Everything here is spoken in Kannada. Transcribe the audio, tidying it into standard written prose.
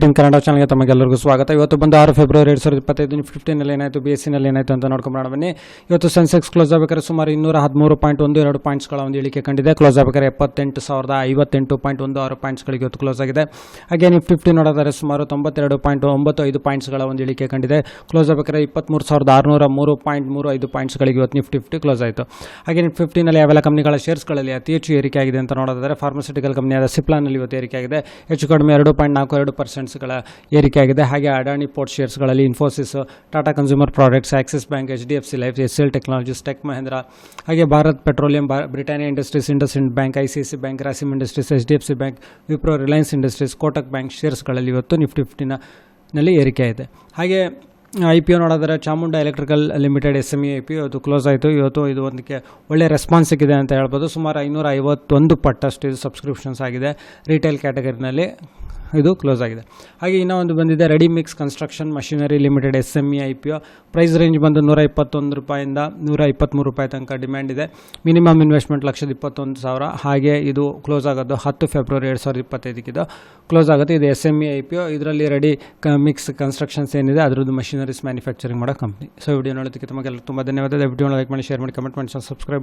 ಮಾರ್ಕೆಟಿಂಗ್ ಕನ್ನಡ ಚಾನಲ್ಗೆ ತಮಗೆಲ್ಲರಿಗೂ ಸ್ವಾಗತ. ಇವತ್ತು ಬಂದು 6 ಫೆಬ್ರವರಿ 2025 ನಿಫ್ಟಿ 15ನಲ್ಲಿ ಏನಾಯಿತು, BSEನಲ್ಲಿ ಏನಾಯಿತು ಅಂತ ನೋಡ್ಕೊಂಡು ಬನ್ನಿ. ಇವತ್ತು ಸೆನ್ಸೆಕ್ಸ್ ಕ್ಲೋಸ್ ಆಗಬೇಕಾದ್ರೆ ಸುಮಾರು 213.12 ಪಾಯಿಂಟ್ಸ್ಗಳ ಒಂದು ಇಳಿಕೆ ಕಂಡಿದೆ. ಕ್ಲೋಸ್ ಆಗಬೇಕಾದ್ರೆ 78,058.16 ಪಾಯಿಂಟ್ಸ್ಗಳಿಗೆ ಇವತ್ತು ಕ್ಲೋಸ್ ಆಗಿದೆ. ಹಾಗೆ ನಿಫ್ಟಿ 50 ನೋಡೋದಾದ್ರೆ ಸುಮಾರು 92.95 ಪಾಯಿಂಟ್ಸ್ಗಳ ಒಂದು ಇಳಿಕೆ ಕಂಡಿದೆ. ಕ್ಲೋಸ್ ಆಗಬೇಕಾದ್ರೆ 23,603.35 ಪಾಯಿಂಟ್ಸ್ಗಳಿಗೆ ಇವತ್ತು ನಿಫ್ಟಿ 50 ಕ್ಲೋಸ್ ಆಯಿತು. ಹಾಗೆ ನಿಫ್ಟಿ 50ನಲ್ಲಿ ಯಾವೆಲ್ಲ ಕಂಪನಿಗಳ ಶೇರ್ಸ್ಗಳಲ್ಲಿ ಅತಿ ಹೆಚ್ಚು ಏರಿಕೆ ಆಗಿದೆ ಅಂತ ನೋಡೋದಾದ್ರೆ ಫಾರ್ಮಾಸ್ಯೂಟಿಕಲ್ ಕಂಪನಿಯಾದ ಸಿಪ್ಲಾನಲ್ಲಿ ಇವತ್ತು ಏರಿಕೆ ಆಗಿದೆ. ಹೆಚ್ಚು ಕಡಿಮೆ 2.42% ಏರಿಕೆಯಾಗಿದೆ. ಹಾಗೆ ಅಡಾನಿ ಪೋರ್ಟ್ ಶೇರ್ಸ್ಗಳಲ್ಲಿ Infosys, Tata consumer products, Axis bank, HDFC life, SL technologies, Tech Mahindra, ಹಾಗೆ Bharat petroleum, Britannia industries, IndusInd bank, ICICI bank, Grasim industries, HDFC bank, Wipro, Reliance industries, Kotak bank ಶೇರ್ಸ್ಗಳಲ್ಲಿ ಇವತ್ತು ನಿಫ್ಟಿ 50ನಲ್ಲಿ ಏರಿಕೆ ಇದೆ. ಹಾಗೆ IPO ನೋಡೋದಾದ್ರೆ Chamunda electrical limited SME IPO ಇವತ್ತು ಕ್ಲೋಸ್ ಆಯಿತು. ಇವತ್ತು ಇದು ಒಂದಕ್ಕೆ ಒಳ್ಳೆಯ ರೆಸ್ಪಾನ್ಸ್ ಸಿಕ್ಕಿದೆ ಅಂತ ಹೇಳ್ಬೋದು. ಸುಮಾರು 551 ಪಟ್ಟಷ್ಟು ಇದು ಸಬ್ಸ್ಕ್ರಿಪ್ಷನ್ಸ್ ಆಗಿದೆ. ರಿಟೇಲ್ ಕ್ಯಾಟಗರಿನಲ್ಲಿ ಇದು ಕ್ಲೋಸ್ ಆಗಿದೆ. ಹಾಗೆ ಇನ್ನೂ ಒಂದು ಬಂದಿದೆ ready mix construction machinery limited SME IPO. Price range ಬಂದು ₹121 ₹123 ತನಕ ಡಿಮ್ಯಾಂಡ್ ಇದೆ. Minimum investment $121,000. ಹಾಗೆ ಇದು ಕ್ಲೋಸ್ ಆಗೋದು 10 ಫೆಬ್ರವರಿ 2025 ಕ್ಲೋಸ್ ಆಗುತ್ತೆ. ಇದು SME IPO. ಇದರಲ್ಲಿ ರೆಡಿ ಮಿಕ್ಸ್ ಕನ್ಸ್ಟ್ರಕ್ಷನ್ಸ್ ಏನಿದೆ ಅದರದ್ದು ಮಷಿನರೀಸ್ ಮ್ಯಾನುಫ್ಯಾಕ್ಚರಿಂಗ್ ಮಾಡೋ ಕಂಪ್ನಿ. ಸೊ ವಿಡಿಯೋ ನೋಡೋದಕ್ಕೆ ತಮಗೆಲ್ಲ ತುಂಬ ಧನ್ಯವಾದ. ವಿಡಿಯೋ ಲೈಕ್ ಮಾಡಿ, ಶೇರ್ ಮಾಡಿ, ಕಮೆಂಟ್ ಮಾಡಿ, ಸಬ್ಸ್ಕ್ರೈಬ್ ಮಾಡಿ.